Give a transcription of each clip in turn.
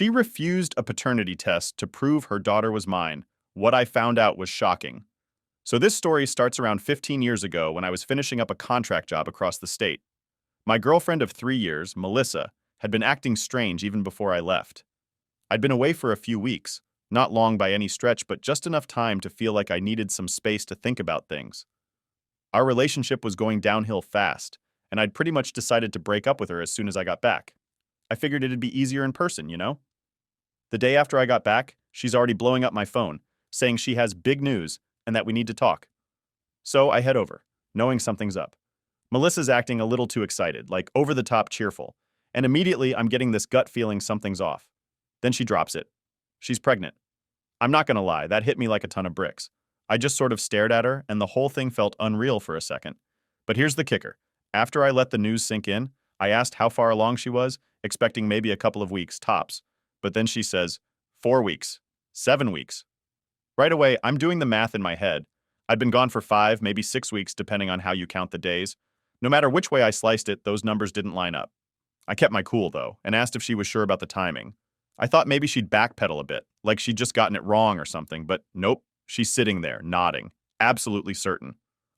She refused a paternity test to prove her daughter was mine. What I found out was shocking. So this story starts around 15 years ago when I was finishing up a contract job across the state. My girlfriend of 3 years, Melissa, had been acting strange even before I left. I'd been away for a few weeks, not long by any stretch, but just enough time to feel like I needed some space to think about things. Our relationship was going downhill fast, and I'd pretty much decided to break up with her as soon as I got back. I figured it'd be easier in person, you know? The day after I got back, she's already blowing up my phone, saying she has big news and that we need to talk. So I head over, knowing something's up. Melissa's acting a little too excited, like over the top cheerful, and immediately I'm getting this gut feeling something's off. Then she drops it. She's pregnant. I'm not gonna lie, that hit me like a ton of bricks. I just sort of stared at her, and the whole thing felt unreal for a second. But here's the kicker. After I let the news sink in, I asked how far along she was, expecting maybe a couple of weeks, tops. But then she says, 4 weeks, 7 weeks. Right away, I'm doing the math in my head. I'd been gone for 5, maybe 6 weeks, depending on how you count the days. No matter which way I sliced it, those numbers didn't line up. I kept my cool, though, and asked if she was sure about the timing. I thought maybe she'd backpedal a bit, like she'd just gotten it wrong or something, but nope, she's sitting there, nodding, absolutely certain.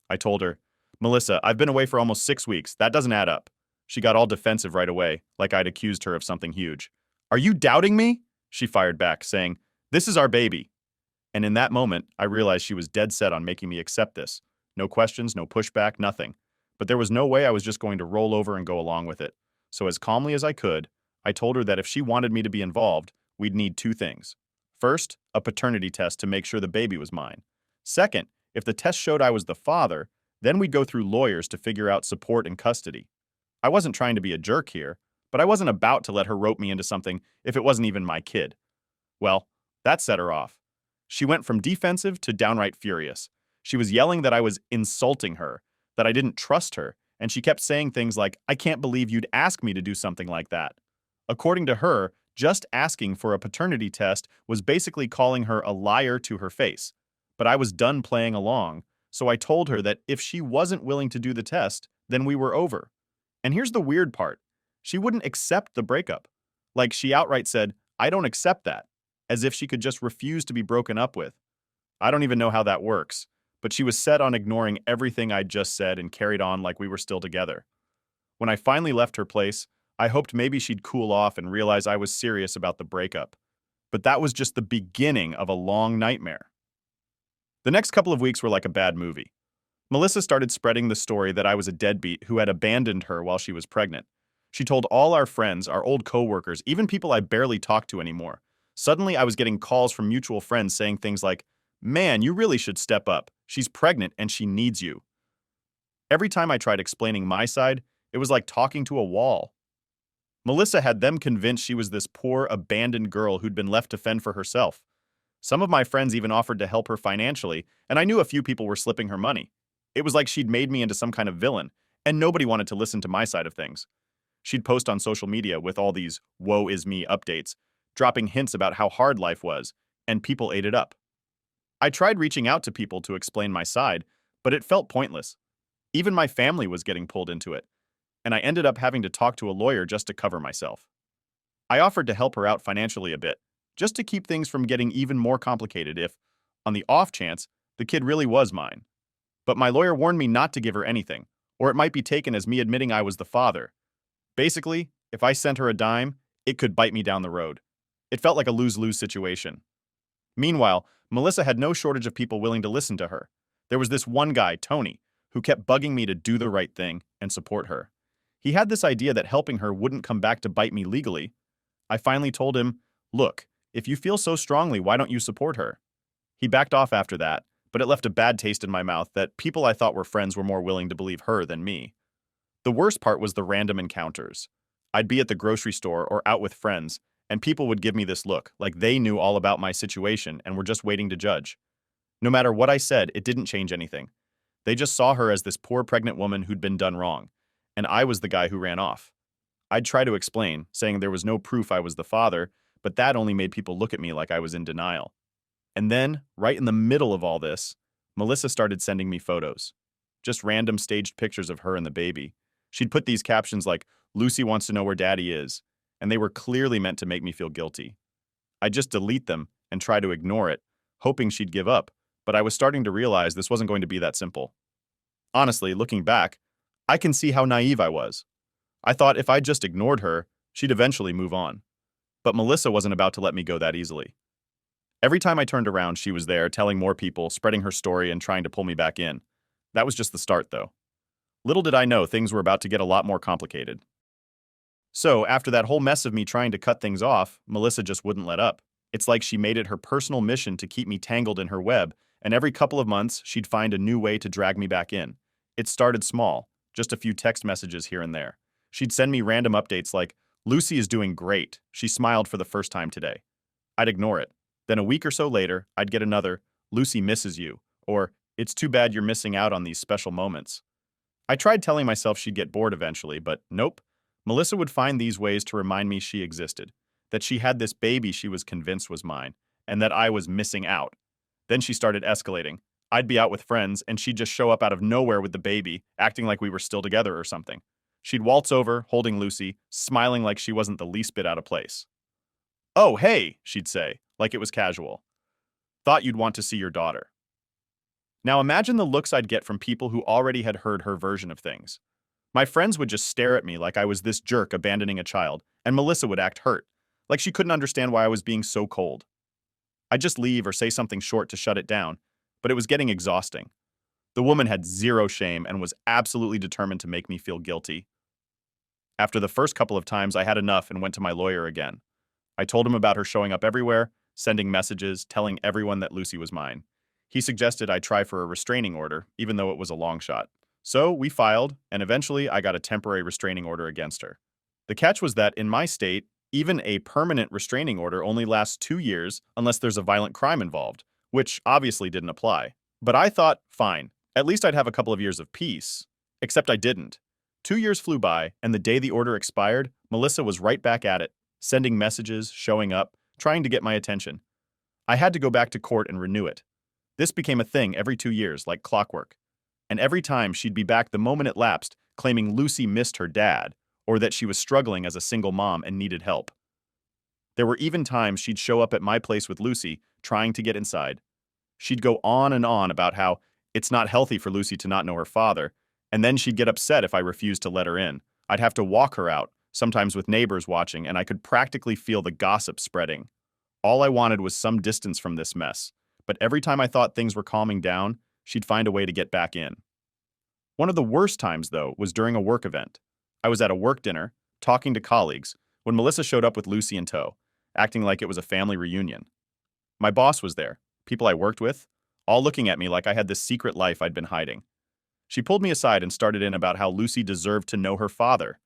I told her, Melissa, I've been away for almost 6 weeks. That doesn't add up. She got all defensive right away, like I'd accused her of something huge. Are you doubting me? She fired back, saying, this is our baby. And in that moment, I realized she was dead set on making me accept this. No questions, no pushback, nothing. But there was no way I was just going to roll over and go along with it. So as calmly as I could, I told her that if she wanted me to be involved, we'd need 2 things. First, a paternity test to make sure the baby was mine. Second, if the test showed I was the father, then we'd go through lawyers to figure out support and custody. I wasn't trying to be a jerk here, but I wasn't about to let her rope me into something if it wasn't even my kid. Well, that set her off. She went from defensive to downright furious. She was yelling that I was insulting her, that I didn't trust her, and she kept saying things like, I can't believe you'd ask me to do something like that. According to her, just asking for a paternity test was basically calling her a liar to her face. But I was done playing along, so I told her that if she wasn't willing to do the test, then we were over. And here's the weird part. She wouldn't accept the breakup. Like, she outright said, I don't accept that, as if she could just refuse to be broken up with. I don't even know how that works, but she was set on ignoring everything I'd just said and carried on like we were still together. When I finally left her place, I hoped maybe she'd cool off and realize I was serious about the breakup. But that was just the beginning of a long nightmare. The next couple of weeks were like a bad movie. Melissa started spreading the story that I was a deadbeat who had abandoned her while she was pregnant. She told all our friends, our old coworkers, even people I barely talked to anymore. Suddenly, I was getting calls from mutual friends saying things like, man, you really should step up. She's pregnant and she needs you. Every time I tried explaining my side, it was like talking to a wall. Melissa had them convinced she was this poor, abandoned girl who'd been left to fend for herself. Some of my friends even offered to help her financially, and I knew a few people were slipping her money. It was like she'd made me into some kind of villain, and nobody wanted to listen to my side of things. She'd post on social media with all these woe is me updates, dropping hints about how hard life was, and people ate it up. I tried reaching out to people to explain my side, but it felt pointless. Even my family was getting pulled into it, and I ended up having to talk to a lawyer just to cover myself. I offered to help her out financially a bit, just to keep things from getting even more complicated if, on the off chance, the kid really was mine. But my lawyer warned me not to give her anything, or it might be taken as me admitting I was the father. Basically, if I sent her a dime, it could bite me down the road. It felt like a lose-lose situation. Meanwhile, Melissa had no shortage of people willing to listen to her. There was this one guy, Tony, who kept bugging me to do the right thing and support her. He had this idea that helping her wouldn't come back to bite me legally. I finally told him, look, if you feel so strongly, why don't you support her? He backed off after that, but it left a bad taste in my mouth that people I thought were friends were more willing to believe her than me. The worst part was the random encounters. I'd be at the grocery store or out with friends, and people would give me this look, like they knew all about my situation and were just waiting to judge. No matter what I said, it didn't change anything. They just saw her as this poor pregnant woman who'd been done wrong, and I was the guy who ran off. I'd try to explain, saying there was no proof I was the father, but that only made people look at me like I was in denial. And then, right in the middle of all this, Melissa started sending me photos. Just random staged pictures of her and the baby. She'd put these captions like, Lucy wants to know where daddy is. and they were clearly meant to make me feel guilty. I'd just delete them and try to ignore it, hoping she'd give up, but I was starting to realize this wasn't going to be that simple. Honestly, looking back, I can see how naive I was. I thought if I just ignored her, she'd eventually move on. But Melissa wasn't about to let me go that easily. Every time I turned around, she was there, telling more people, spreading her story, and trying to pull me back in. That was just the start, though. Little did I know things were about to get a lot more complicated. So, after that whole mess of me trying to cut things off, Melissa just wouldn't let up. It's like she made it her personal mission to keep me tangled in her web, and every couple of months, she'd find a new way to drag me back in. It started small, just a few text messages here and there. She'd send me random updates like, "Lucy is doing great. She smiled for the first time today." I'd ignore it. Then a week or so later, I'd get another, "Lucy misses you," or, "It's too bad you're missing out on these special moments." I tried telling myself she'd get bored eventually, but nope. Melissa would find these ways to remind me she existed, that she had this baby she was convinced was mine, and that I was missing out. Then she started escalating. I'd be out with friends, and she'd just show up out of nowhere with the baby, acting like we were still together or something. She'd waltz over, holding Lucy, smiling like she wasn't the least bit out of place. "Oh, hey," she'd say, like it was casual. "Thought you'd want to see your daughter." Now imagine the looks I'd get from people who already had heard her version of things. My friends would just stare at me like I was this jerk abandoning a child, and Melissa would act hurt, like she couldn't understand why I was being so cold. I'd just leave or say something short to shut it down, but it was getting exhausting. The woman had zero shame and was absolutely determined to make me feel guilty. After the first couple of times, I had enough and went to my lawyer again. I told him about her showing up everywhere, sending messages, telling everyone that Lucy was mine. He suggested I try for a restraining order, even though it was a long shot. So we filed, and eventually I got a temporary restraining order against her. The catch was that in my state, even a permanent restraining order only lasts 2 years unless there's a violent crime involved, which obviously didn't apply. But I thought, fine, at least I'd have a couple of years of peace. Except I didn't. 2 years flew by, and the day the order expired, Melissa was right back at it, sending messages, showing up, trying to get my attention. I had to go back to court and renew it. This became a thing every 2 years, like clockwork. And every time she'd be back the moment it lapsed, claiming Lucy missed her dad, or that she was struggling as a single mom and needed help. There were even times she'd show up at my place with Lucy, trying to get inside. She'd go on and on about how it's not healthy for Lucy to not know her father, and then she'd get upset if I refused to let her in. I'd have to walk her out, sometimes with neighbors watching, and I could practically feel the gossip spreading. All I wanted was some distance from this mess, but every time I thought things were calming down, she'd find a way to get back in. One of the worst times, though, was during a work event. I was at a work dinner, talking to colleagues, when Melissa showed up with Lucy in tow, acting like it was a family reunion. My boss was there, people I worked with, all looking at me like I had this secret life I'd been hiding. She pulled me aside and started in about how Lucy deserved to know her father.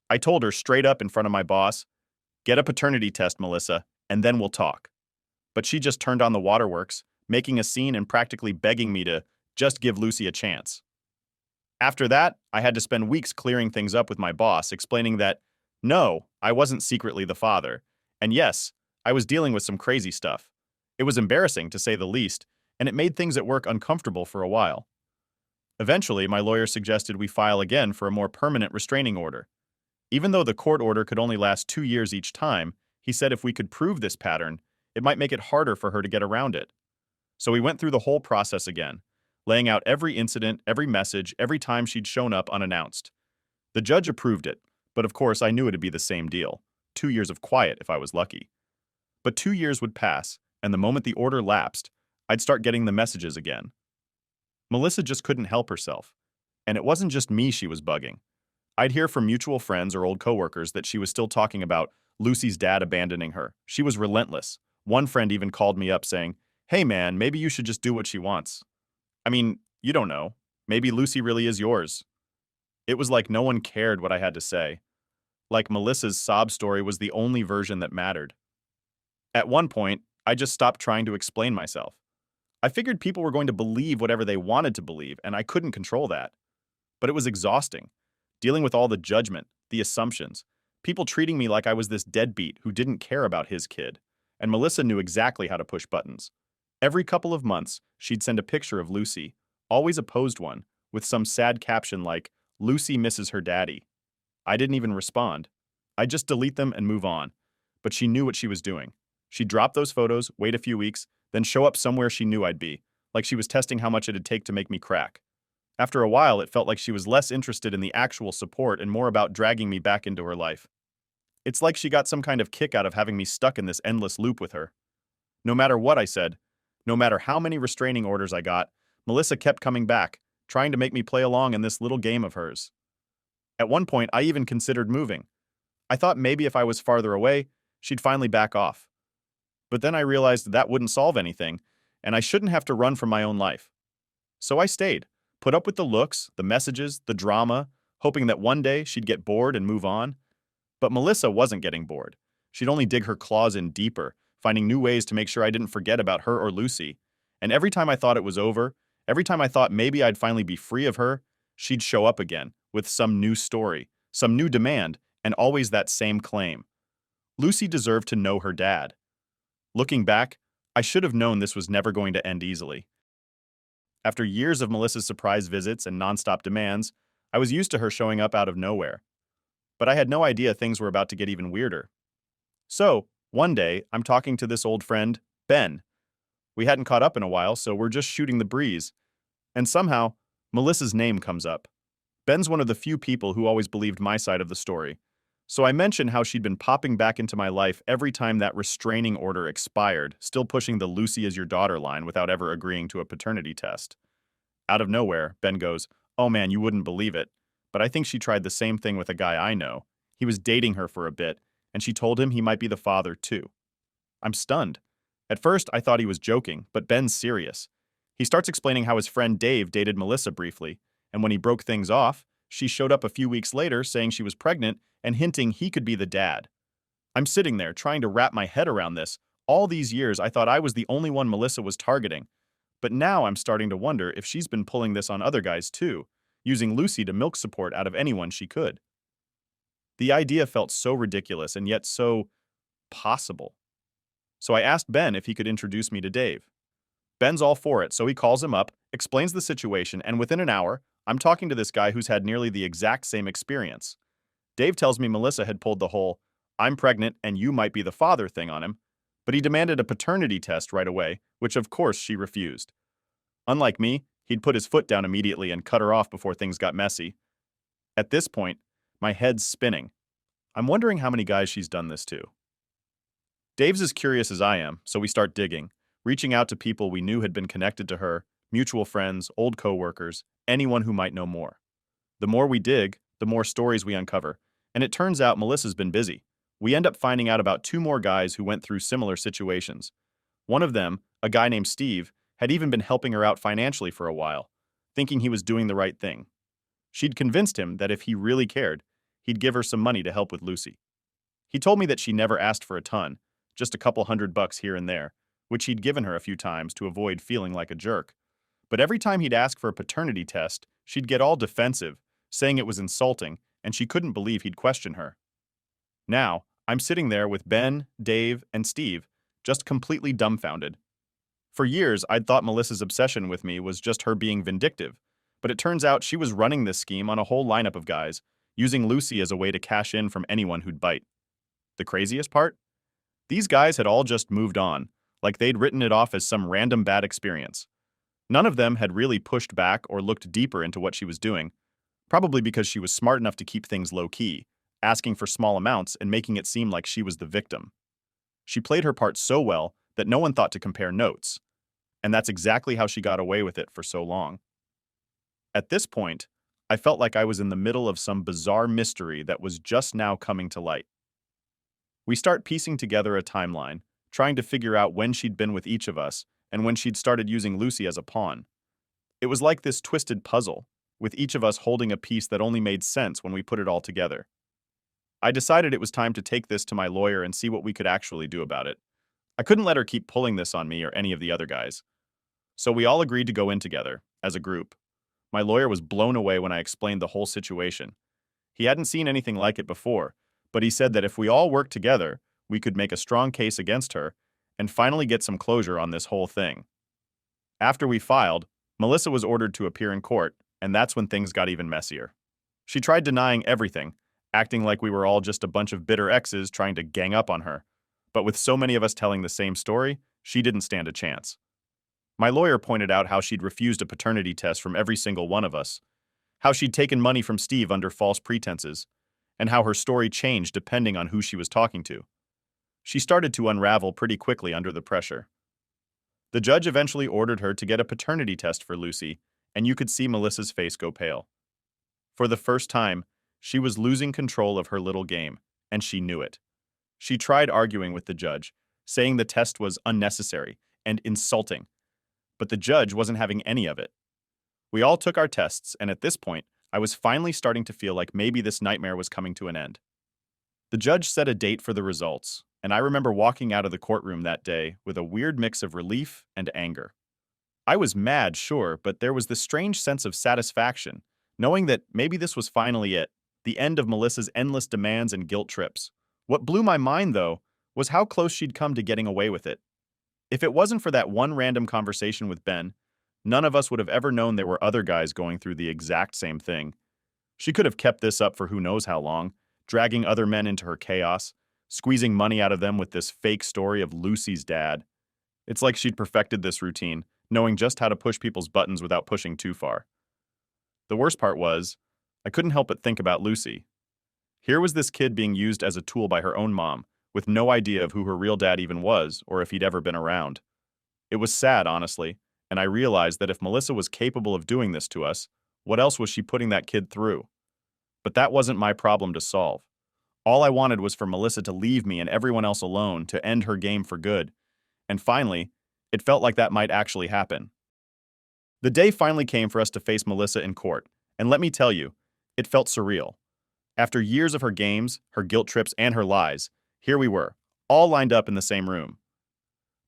I told her straight up in front of my boss, "Get a paternity test, Melissa, and then we'll talk." But she just turned on the waterworks, making a scene and practically begging me to just give Lucy a chance. After that, I had to spend weeks clearing things up with my boss, explaining that, no, I wasn't secretly the father, and yes, I was dealing with some crazy stuff. It was embarrassing, to say the least, and it made things at work uncomfortable for a while. Eventually, my lawyer suggested we file again for a more permanent restraining order. Even though the court order could only last 2 years each time, he said if we could prove this pattern, it might make it harder for her to get around it. So we went through the whole process again, laying out every incident, every message, every time she'd shown up unannounced. The judge approved it, but of course I knew it'd be the same deal. 2 years of quiet if I was lucky. But 2 years would pass, and the moment the order lapsed, I'd start getting the messages again. Melissa just couldn't help herself. And it wasn't just me she was bugging. I'd hear from mutual friends or old coworkers that she was still talking about Lucy's dad abandoning her. She was relentless. One friend even called me up saying, "Hey man, maybe you should just do what she wants." I mean, you don't know. Maybe Lucy really is yours. It was like no one cared what I had to say. Like Melissa's sob story was the only version that mattered. At one point, I just stopped trying to explain myself. I figured people were going to believe whatever they wanted to believe, and I couldn't control that. But it was exhausting, dealing with all the judgment, the assumptions, people treating me like I was this deadbeat who didn't care about his kid. And Melissa knew exactly how to push buttons. Every couple of months, she'd send a picture of Lucy, always a posed one, with some sad caption like, "Lucy misses her daddy." I didn't even respond. I'd just delete them and move on. But she knew what she was doing. She'd drop those photos, wait a few weeks, then show up somewhere she knew I'd be, like she was testing how much it'd take to make me crack. After a while, it felt like she was less interested in the actual support and more about dragging me back into her life. It's like she got some kind of kick out of having me stuck in this endless loop with her. No matter what I said, no matter how many restraining orders I got, Melissa kept coming back, trying to make me play along in this little game of hers. At one point, I even considered moving. I thought maybe if I was farther away, she'd finally back off. But then I realized that wouldn't solve anything, and I shouldn't have to run from my own life. So I stayed, put up with the looks, the messages, the drama, hoping that one day she'd get bored and move on. But Melissa wasn't getting bored. She'd only dig her claws in deeper, finding new ways to make sure I didn't forget about her or Lucy. And every time I thought it was over, every time I thought maybe I'd finally be free of her, she'd show up again with some new story, some new demand, and always that same claim. Lucy deserved to know her dad. Looking back, I should have known this was never going to end easily. After years of Melissa's surprise visits and nonstop demands, I was used to her showing up out of nowhere. But I had no idea things were about to get even weirder. So, one day, I'm talking to this old friend, Ben. We hadn't caught up in a while, so we're just shooting the breeze. And somehow, Melissa's name comes up. Ben's one of the few people who always believed my side of the story. So I mention how she'd been popping back into my life every time that restraining order expired, still pushing the Lucy is your daughter line without ever agreeing to a paternity test. Out of nowhere, Ben goes, "Oh man, you wouldn't believe it. But I think she tried the same thing with a guy I know. He was dating her for a bit, and she told him he might be the father too." I'm stunned. At first, I thought he was joking, but Ben's serious. He starts explaining how his friend Dave dated Melissa briefly, and when he broke things off, she showed up a few weeks later saying she was pregnant and hinting he could be the dad. I'm sitting there trying to wrap my head around this. All these years, I thought I was the only one Melissa was targeting. But now I'm starting to wonder if she's been pulling this on other guys too, using Lucy to milk support out of anyone she could. The idea felt so ridiculous and yet so possible. So I asked Ben if he could introduce me to Dave. Ben's all for it, so he calls him up, explains the situation, and within an hour, I'm talking to this guy who's had nearly the exact same experience. Dave tells me Melissa had pulled the whole, "I'm pregnant and you might be the father" thing on him, but he demanded a paternity test right away, which of course she refused. Unlike me, he'd put his foot down immediately and cut her off before things got messy. At this point, my head's spinning. I'm wondering how many guys she's done this to. Dave's as curious as I am, so we start digging, reaching out to people we knew had been connected to her, mutual friends, old co-workers, anyone who might know more. The more we dig, the more stories we uncover, and it turns out Melissa's been busy. We end up finding out about two more guys who went through similar situations. One of them, a guy named Steve, had even been helping her out financially for a while, thinking he was doing the right thing. She'd convinced him that if he really cared, he'd give her some money to help with Lucy. He told me that she never asked for a ton, just a couple $100 here and there, which he'd given her a few times to avoid feeling like a jerk. But every time he'd ask for a paternity test, she'd get all defensive, saying it was insulting, and she couldn't believe he'd question her. Now, I'm sitting there with Ben, Dave, and Steve, just completely dumbfounded. For years, I'd thought Melissa's obsession with me was just her being vindictive, but it turns out she was running this scheme on a whole lineup of guys, using Lucy as a way to cash in from anyone who'd bite. The craziest part? These guys had all just moved on, like they'd written it off as some random bad experience. None of them had really pushed back or looked deeper into what she was doing, probably because she was smart enough to keep things low-key, asking for small amounts and making it seem like she was the victim. She played her part so well that no one thought to compare notes, and that's exactly how she got away with it for so long. At this point, I felt like I was in the middle of some bizarre mystery that was just now coming to light. We start piecing together a timeline, trying to figure out when she'd been with each of us and when she'd started using Lucy as a pawn. It was like this twisted puzzle, with each of us holding a piece that only made sense when we put it all together. I decided it was time to take this to my lawyer and see what we could actually do about it. I couldn't let her keep pulling this on me or any of the other guys. So we all agreed to go in together, as a group. My lawyer was blown away when I explained the whole situation. He hadn't seen anything like it before, but he said that if we all worked together, we could make a strong case against her and finally get some closure on this whole thing. After we filed, Melissa was ordered to appear in court, and that's when things got even messier. She tried denying everything, acting like we were all just a bunch of bitter exes trying to gang up on her. But with so many of us telling the same story, she didn't stand a chance. My lawyer pointed out how she'd refused a paternity test from every single one of us, how she'd taken money from Steve under false pretenses, and how her story changed depending on who she was talking to. She started to unravel pretty quickly under the pressure. The judge eventually ordered her to get a paternity test for Lucy, and you could see Melissa's face go pale. For the first time, she was losing control of her little game, and she knew it. She tried arguing with the judge, saying the test was unnecessary and insulting, but the judge wasn't having any of it. We all took our tests, and at this point, I was finally starting to feel like maybe this nightmare was coming to an end. The judge set a date for the results, and I remember walking out of the courtroom that day with a weird mix of relief and anger. I was mad, sure, but there was this strange sense of satisfaction, knowing that maybe this was finally it, the end of Melissa's endless demands and guilt trips. What blew my mind, though, was how close she'd come to getting away with it. If it wasn't for that one random conversation with Ben, none of us would have ever known there were other guys going through the exact same thing. She could have kept this up for who knows how long, dragging other men into her chaos, squeezing money out of them with this fake story of Lucy's dad. It's like she'd perfected this routine, knowing just how to push people's buttons without pushing too far. The worst part was, I couldn't help but think about Lucy. Here was this kid being used as a tool by her own mom, with no idea of who her real dad even was or if he'd ever been around. It was sad, honestly, and I realized that if Melissa was capable of doing this to us, what else was she putting that kid through? But that wasn't my problem to solve. All I wanted was for Melissa to leave me and everyone else alone, to end her game for good. And finally, it felt like that might actually happen. The day finally came for us to face Melissa in court, and let me tell you, it felt surreal. After years of her games, her guilt trips, and her lies, here we were, all lined up in the same room.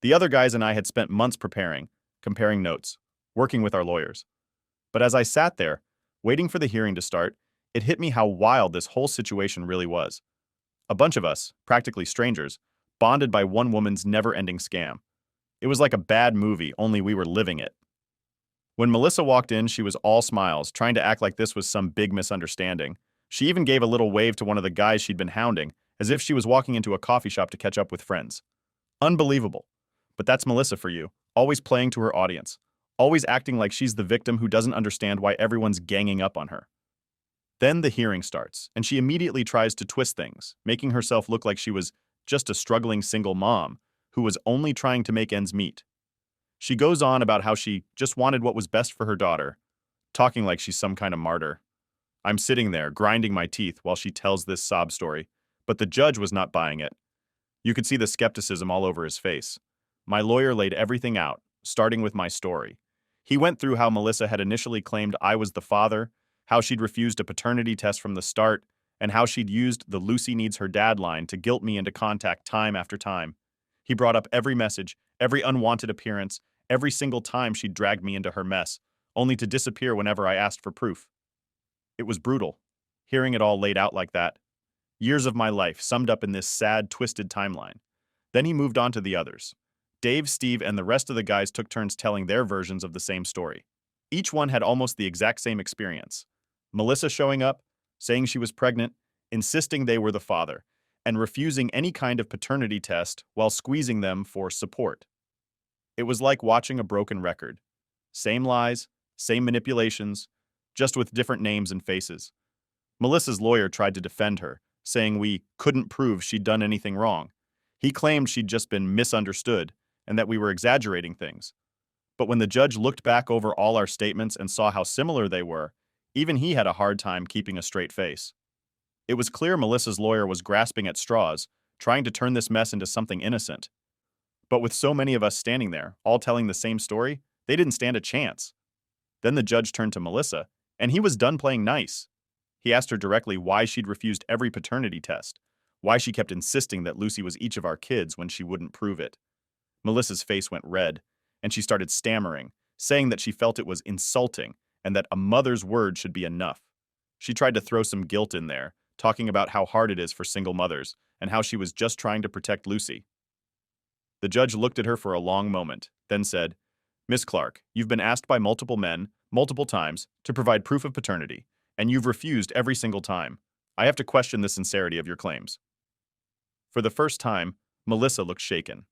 The other guys and I had spent months preparing, comparing notes, working with our lawyers. But as I sat there, waiting for the hearing to start, it hit me how wild this whole situation really was. A bunch of us, practically strangers, bonded by one woman's never-ending scam. It was like a bad movie, only we were living it. When Melissa walked in, she was all smiles, trying to act like this was some big misunderstanding. She even gave a little wave to one of the guys she'd been hounding, as if she was walking into a coffee shop to catch up with friends. Unbelievable. But that's Melissa for you, always playing to her audience, always acting like she's the victim who doesn't understand why everyone's ganging up on her. Then the hearing starts, and she immediately tries to twist things, making herself look like she was just a struggling single mom who was only trying to make ends meet. She goes on about how she just wanted what was best for her daughter, talking like she's some kind of martyr. I'm sitting there, grinding my teeth while she tells this sob story, but the judge was not buying it. You could see the skepticism all over his face. My lawyer laid everything out, starting with my story. He went through how Melissa had initially claimed I was the father, how she'd refused a paternity test from the start, and how she'd used the Lucy needs her dad line to guilt me into contact time after time. He brought up every message, every unwanted appearance, every single time she'd dragged me into her mess, only to disappear whenever I asked for proof. It was brutal, hearing it all laid out like that. Years of my life summed up in this sad, twisted timeline. Then he moved on to the others. Dave, Steve, and the rest of the guys took turns telling their versions of the same story. Each one had almost the exact same experience. Melissa showing up, saying she was pregnant, insisting they were the father, and refusing any kind of paternity test while squeezing them for support. It was like watching a broken record. Same lies, same manipulations, just with different names and faces. Melissa's lawyer tried to defend her, saying we couldn't prove she'd done anything wrong. He claimed she'd just been misunderstood and that we were exaggerating things. But when the judge looked back over all our statements and saw how similar they were, even he had a hard time keeping a straight face. It was clear Melissa's lawyer was grasping at straws, trying to turn this mess into something innocent. But with so many of us standing there, all telling the same story, they didn't stand a chance. Then the judge turned to Melissa, and he was done playing nice. He asked her directly why she'd refused every paternity test, why she kept insisting that Lucy was each of our kids when she wouldn't prove it. Melissa's face went red, and she started stammering, saying that she felt it was insulting and that a mother's word should be enough. She tried to throw some guilt in there, talking about how hard it is for single mothers and how she was just trying to protect Lucy. The judge looked at her for a long moment, then said, "Miss Clark, you've been asked by multiple men, multiple times, to provide proof of paternity, and you've refused every single time. I have to question the sincerity of your claims." For the first time, Melissa looked shaken.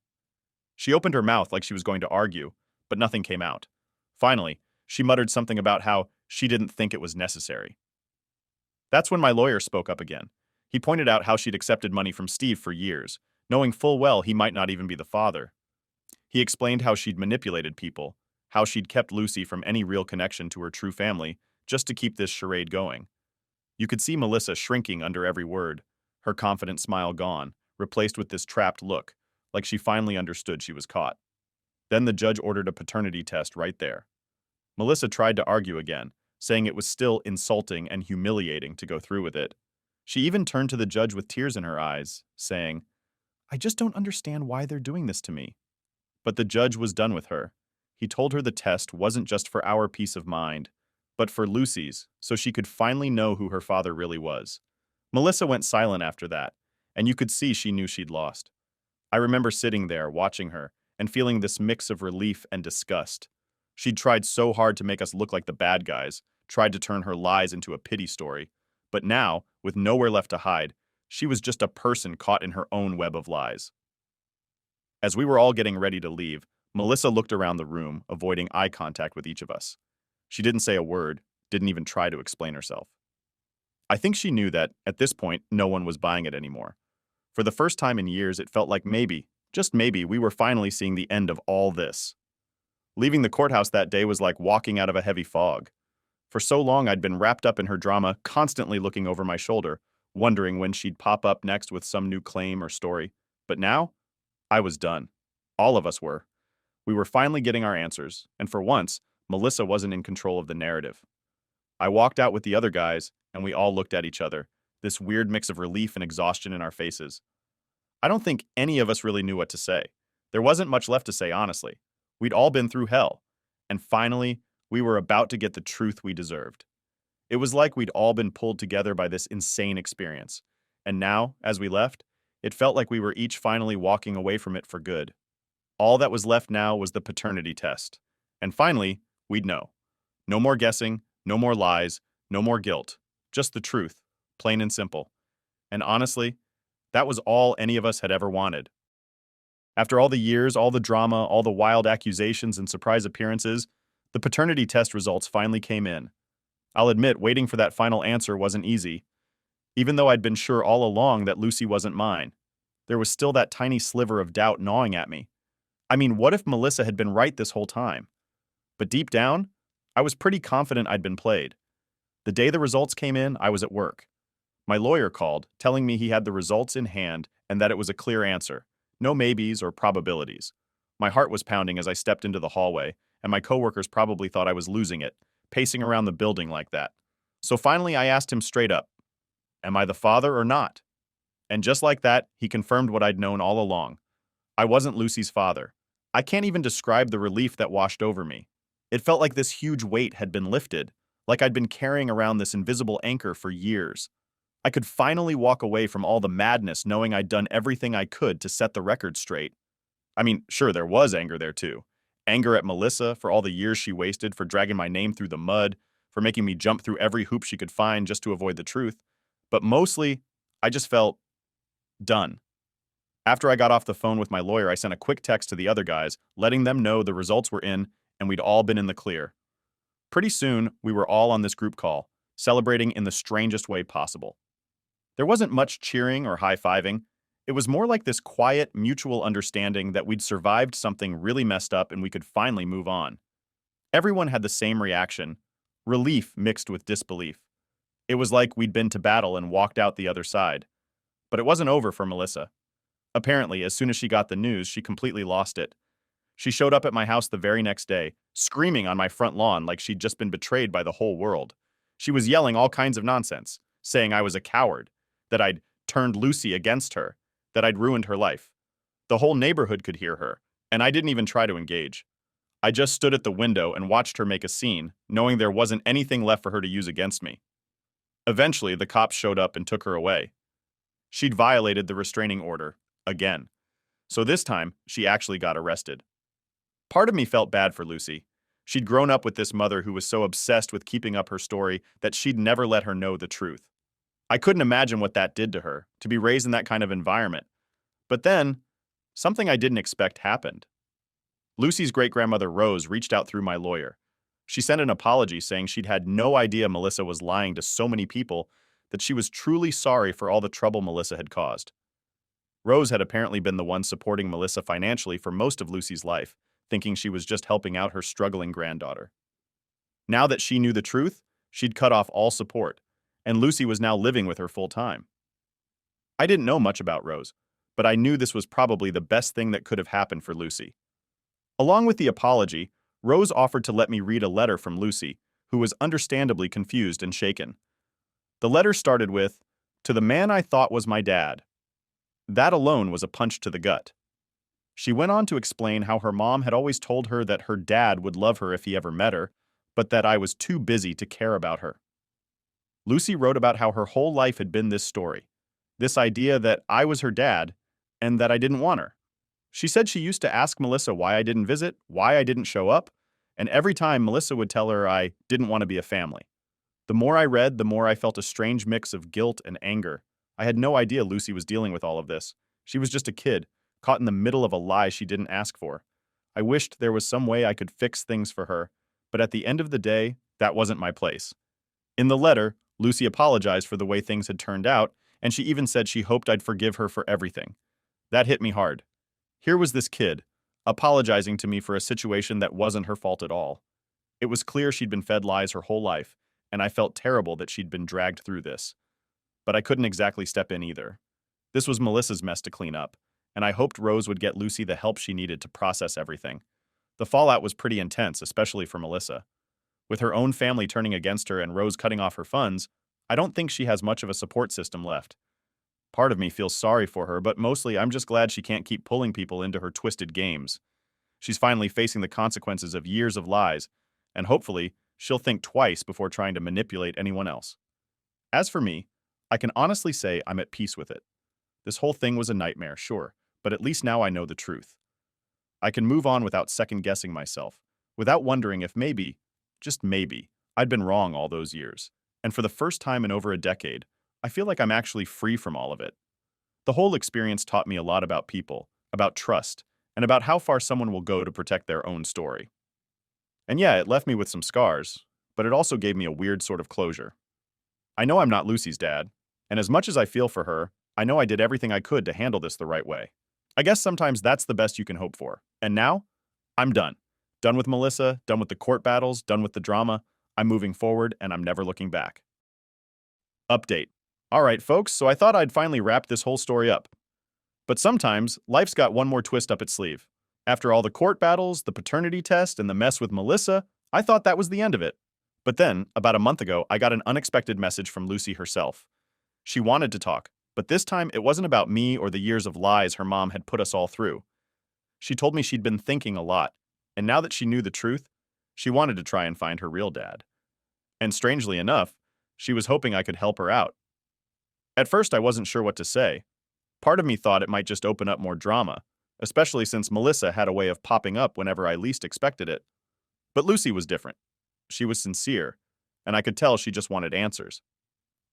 She opened her mouth like she was going to argue, but nothing came out. Finally, she muttered something about how she didn't think it was necessary. That's when my lawyer spoke up again. He pointed out how she'd accepted money from Steve for years, knowing full well he might not even be the father. He explained how she'd manipulated people, how she'd kept Lucy from any real connection to her true family, just to keep this charade going. You could see Melissa shrinking under every word, her confident smile gone, replaced with this trapped look, like she finally understood she was caught. Then the judge ordered a paternity test right there. Melissa tried to argue again, saying it was still insulting and humiliating to go through with it. She even turned to the judge with tears in her eyes, saying, "I just don't understand why they're doing this to me." But the judge was done with her. He told her the test wasn't just for our peace of mind, but for Lucy's, so she could finally know who her father really was. Melissa went silent after that, and you could see she knew she'd lost. I remember sitting there, watching her, and feeling this mix of relief and disgust. She'd tried so hard to make us look like the bad guys, tried to turn her lies into a pity story. But now, with nowhere left to hide, she was just a person caught in her own web of lies. As we were all getting ready to leave, Melissa looked around the room, avoiding eye contact with each of us. She didn't say a word, didn't even try to explain herself. I think she knew that, at this point, no one was buying it anymore. For the first time in years, it felt like maybe, just maybe, we were finally seeing the end of all this. Leaving the courthouse that day was like walking out of a heavy fog. For so long, I'd been wrapped up in her drama, constantly looking over my shoulder, wondering when she'd pop up next with some new claim or story. But now, I was done. All of us were. We were finally getting our answers, and for once, Melissa wasn't in control of the narrative. I walked out with the other guys, and we all looked at each other, this weird mix of relief and exhaustion in our faces. I don't think any of us really knew what to say. There wasn't much left to say, honestly. We'd all been through hell, and finally, we were about to get the truth we deserved. It was like we'd all been pulled together by this insane experience, and now, as we left, it felt like we were each finally walking away from it for good. All that was left now was the paternity test. And finally, we'd know. No more guessing, no more lies, no more guilt. Just the truth, plain and simple. And honestly, that was all any of us had ever wanted. After all the years, all the drama, all the wild accusations and surprise appearances, the paternity test results finally came in. I'll admit, waiting for that final answer wasn't easy. Even though I'd been sure all along that Lucy wasn't mine, there was still that tiny sliver of doubt gnawing at me. I mean, what if Melissa had been right this whole time? But deep down, I was pretty confident I'd been played. The day the results came in, I was at work. My lawyer called, telling me he had the results in hand and that it was a clear answer. No maybes or probabilities. My heart was pounding as I stepped into the hallway, and my coworkers probably thought I was losing it, pacing around the building like that. So finally I asked him straight up, "Am I the father or not?" And just like that, he confirmed what I'd known all along. I wasn't Lucy's father. I can't even describe the relief that washed over me. It felt like this huge weight had been lifted, like I'd been carrying around this invisible anchor for years. I could finally walk away from all the madness knowing I'd done everything I could to set the record straight. I mean, sure, there was anger there too. Anger at Melissa for all the years she wasted, for dragging my name through the mud, for making me jump through every hoop she could find just to avoid the truth. But mostly, I just felt done. After I got off the phone with my lawyer, I sent a quick text to the other guys, letting them know the results were in and we'd all been in the clear. Pretty soon, we were all on this group call, celebrating in the strangest way possible. There wasn't much cheering or high-fiving. It was more like this quiet, mutual understanding that we'd survived something really messed up and we could finally move on. Everyone had the same reaction, relief mixed with disbelief. It was like we'd been to battle and walked out the other side. But it wasn't over for Melissa. Apparently, as soon as she got the news, she completely lost it. She showed up at my house the very next day, screaming on my front lawn like she'd just been betrayed by the whole world. She was yelling all kinds of nonsense, saying I was a coward, that I'd turned Lucy against her, that I'd ruined her life. The whole neighborhood could hear her, and I didn't even try to engage. I just stood at the window and watched her make a scene, knowing there wasn't anything left for her to use against me. Eventually, the cops showed up and took her away. She'd violated the restraining order, again. So this time, she actually got arrested. Part of me felt bad for Lucy. She'd grown up with this mother who was so obsessed with keeping up her story that she'd never let her know the truth. I couldn't imagine what that did to her, to be raised in that kind of environment. But then, something I didn't expect happened. Lucy's great-grandmother Rose reached out through my lawyer. She sent an apology saying she'd had no idea Melissa was lying to so many people, that she was truly sorry for all the trouble Melissa had caused. Rose had apparently been the one supporting Melissa financially for most of Lucy's life, thinking she was just helping out her struggling granddaughter. Now that she knew the truth, she'd cut off all support, and Lucy was now living with her full-time. I didn't know much about Rose, but I knew this was probably the best thing that could have happened for Lucy. Along with the apology, Rose offered to let me read a letter from Lucy, who was understandably confused and shaken. The letter started with, "To the man I thought was my dad." That alone was a punch to the gut. She went on to explain how her mom had always told her that her dad would love her if he ever met her, but that I was too busy to care about her. Lucy wrote about how her whole life had been this story, this idea that I was her dad and that I didn't want her. She said she used to ask Melissa why I didn't visit, why I didn't show up, and every time Melissa would tell her I didn't want to be a family. The more I read, the more I felt a strange mix of guilt and anger. I had no idea Lucy was dealing with all of this. She was just a kid, caught in the middle of a lie she didn't ask for. I wished there was some way I could fix things for her, but at the end of the day, that wasn't my place. In the letter, Lucy apologized for the way things had turned out, and she even said she hoped I'd forgive her for everything. That hit me hard. Here was this kid, apologizing to me for a situation that wasn't her fault at all. It was clear she'd been fed lies her whole life, and I felt terrible that she'd been dragged through this. But I couldn't exactly step in either. This was Melissa's mess to clean up, and I hoped Rose would get Lucy the help she needed to process everything. The fallout was pretty intense, especially for Melissa. With her own family turning against her and Rose cutting off her funds, I don't think she has much of a support system left. Part of me feels sorry for her, but mostly I'm just glad she can't keep pulling people into her twisted games. She's finally facing the consequences of years of lies, and hopefully, she'll think twice before trying to manipulate anyone else. As for me, I can honestly say I'm at peace with it. This whole thing was a nightmare, sure, but at least now I know the truth. I can move on without second-guessing myself, without wondering if maybe, just maybe, I'd been wrong all those years. And for the first time in over a decade, I feel like I'm actually free from all of it. The whole experience taught me a lot about people, about trust, and about how far someone will go to protect their own story. And yeah, it left me with some scars, but it also gave me a weird sort of closure. I know I'm not Lucy's dad, and as much as I feel for her, I know I did everything I could to handle this the right way. I guess sometimes that's the best you can hope for. And now, I'm done. Done with Melissa, done with the court battles, done with the drama. I'm moving forward, and I'm never looking back. Update. Alright, folks, so I thought I'd finally wrap this whole story up. But sometimes, life's got one more twist up its sleeve. After all the court battles, the paternity test, and the mess with Melissa, I thought that was the end of it. But then, about a month ago, I got an unexpected message from Lucy herself. She wanted to talk, but this time it wasn't about me or the years of lies her mom had put us all through. She told me she'd been thinking a lot, and now that she knew the truth, she wanted to try and find her real dad. And strangely enough, she was hoping I could help her out. At first, I wasn't sure what to say. Part of me thought it might just open up more drama, especially since Melissa had a way of popping up whenever I least expected it. But Lucy was different. She was sincere, and I could tell she just wanted answers.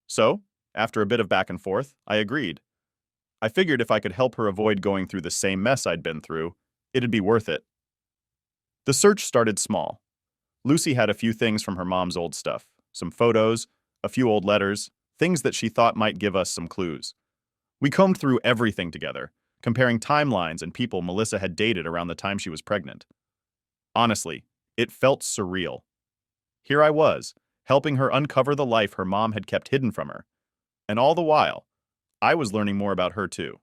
So, after a bit of back and forth, I agreed. I figured if I could help her avoid going through the same mess I'd been through, it'd be worth it. The search started small. Lucy had a few things from her mom's old stuff, some photos, a few old letters, things that she thought might give us some clues. We combed through everything together, comparing timelines and people Melissa had dated around the time she was pregnant. Honestly, it felt surreal. Here I was, helping her uncover the life her mom had kept hidden from her. And all the while, I was learning more about her too.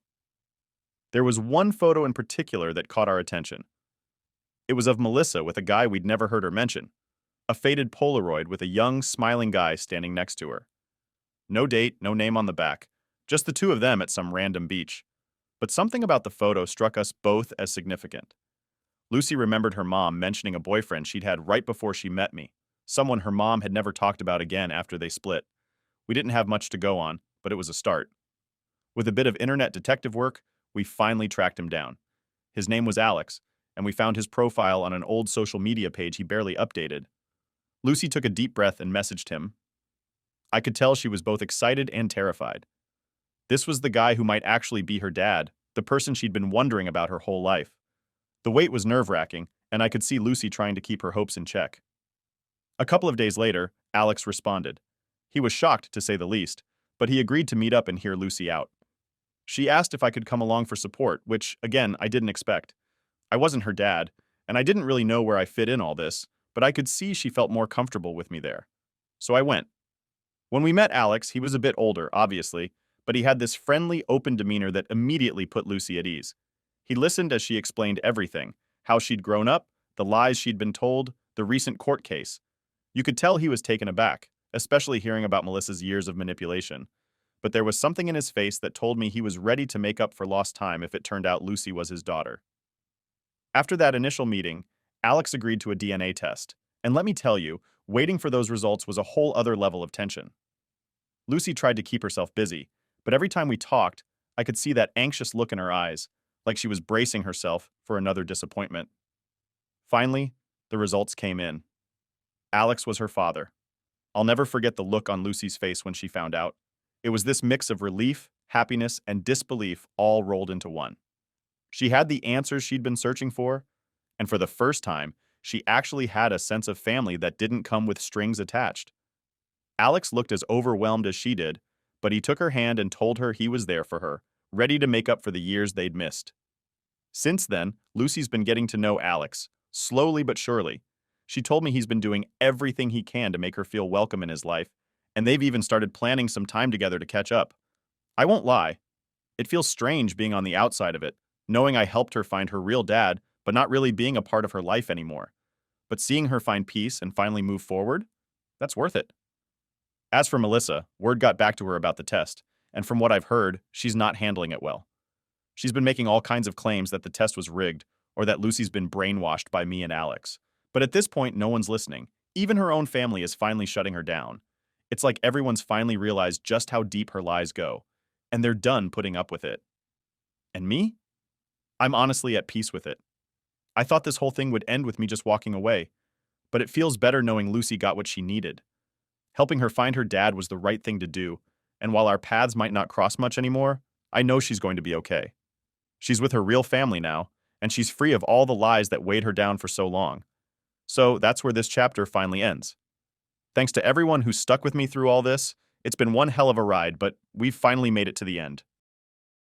There was one photo in particular that caught our attention. It was of Melissa with a guy we'd never heard her mention, a faded Polaroid with a young, smiling guy standing next to her. No date, no name on the back, just the two of them at some random beach. But something about the photo struck us both as significant. Lucy remembered her mom mentioning a boyfriend she'd had right before she met me, someone her mom had never talked about again after they split. We didn't have much to go on, but it was a start. With a bit of internet detective work, we finally tracked him down. His name was Alex, and we found his profile on an old social media page he barely updated. Lucy took a deep breath and messaged him. I could tell she was both excited and terrified. This was the guy who might actually be her dad, the person she'd been wondering about her whole life. The wait was nerve-wracking, and I could see Lucy trying to keep her hopes in check. A couple of days later, Alex responded. He was shocked, to say the least, but he agreed to meet up and hear Lucy out. She asked if I could come along for support, which, again, I didn't expect. I wasn't her dad, and I didn't really know where I fit in all this, but I could see she felt more comfortable with me there. So I went. When we met Alex, he was a bit older, obviously, but he had this friendly, open demeanor that immediately put Lucy at ease. He listened as she explained everything, how she'd grown up, the lies she'd been told, the recent court case. You could tell he was taken aback, especially hearing about Melissa's years of manipulation. But there was something in his face that told me he was ready to make up for lost time if it turned out Lucy was his daughter. After that initial meeting, Alex agreed to a DNA test. And let me tell you, waiting for those results was a whole other level of tension. Lucy tried to keep herself busy, but every time we talked, I could see that anxious look in her eyes, like she was bracing herself for another disappointment. Finally, the results came in. Alex was her father. I'll never forget the look on Lucy's face when she found out. It was this mix of relief, happiness, and disbelief all rolled into one. She had the answers she'd been searching for, and for the first time, she actually had a sense of family that didn't come with strings attached. Alex looked as overwhelmed as she did, but he took her hand and told her he was there for her, ready to make up for the years they'd missed. Since then, Lucy's been getting to know Alex, slowly but surely. She told me he's been doing everything he can to make her feel welcome in his life, and they've even started planning some time together to catch up. I won't lie. It feels strange being on the outside of it, knowing I helped her find her real dad, but not really being a part of her life anymore. But seeing her find peace and finally move forward, that's worth it. As for Melissa, word got back to her about the test, and from what I've heard, she's not handling it well. She's been making all kinds of claims that the test was rigged, or that Lucy's been brainwashed by me and Alex. But at this point, no one's listening. Even her own family is finally shutting her down. It's like everyone's finally realized just how deep her lies go, and they're done putting up with it. And me? I'm honestly at peace with it. I thought this whole thing would end with me just walking away, but it feels better knowing Lucy got what she needed. Helping her find her dad was the right thing to do, and while our paths might not cross much anymore, I know she's going to be okay. She's with her real family now, and she's free of all the lies that weighed her down for so long. So that's where this chapter finally ends. Thanks to everyone who stuck with me through all this. It's been one hell of a ride, but we've finally made it to the end.